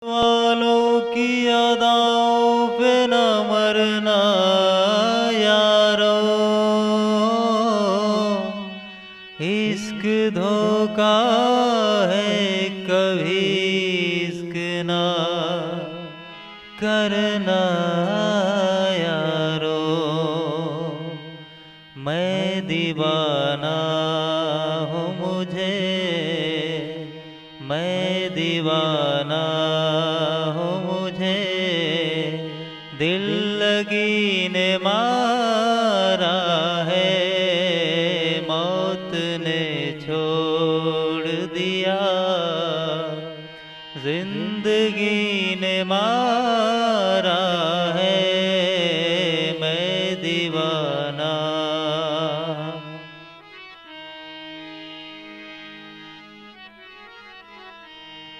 वालों की अदाओं पे न मरना यारो, इश्क धोखा है कभी इश्क ना करना यारो। मैं दीवाना हूँ मैं दीवाना हूँ दिल लगी ने मारा है, मौत ने छोड़ दिया, जिंदगी ने मारा है, मैं दीवाना।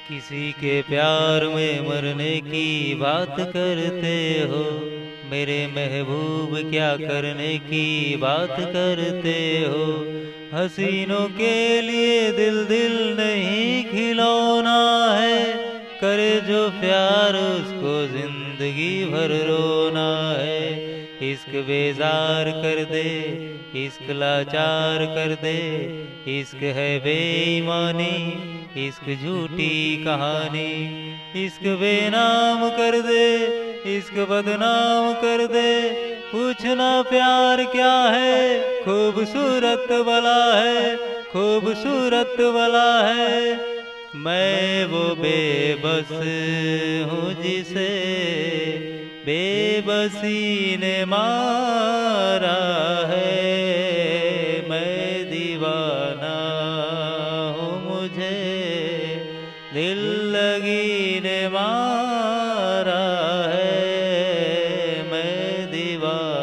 किसी के प्यार में मरने की बात करते हो मेरे महबूब, क्या करने की बात करते हो। हसीनों के लिए दिल दिल नहीं खिलौना है, करे जो प्यार उसको जिंदगी भर रोना है। इश्क बेजार कर दे, इश्क लाचार कर दे, इश्क है बेईमानी, इश्क झूठी कहानी। इश्क बेनाम कर दे, इश्क बदनाम कर दे, पूछना प्यार क्या है, खूबसूरत वाला है, खूबसूरत वाला है। मैं वो बेबस हूँ जिसे बेबसी ने मारा है, मैं दीवाना हूँ दिल लगी ने मारा है, मैं दीवाना।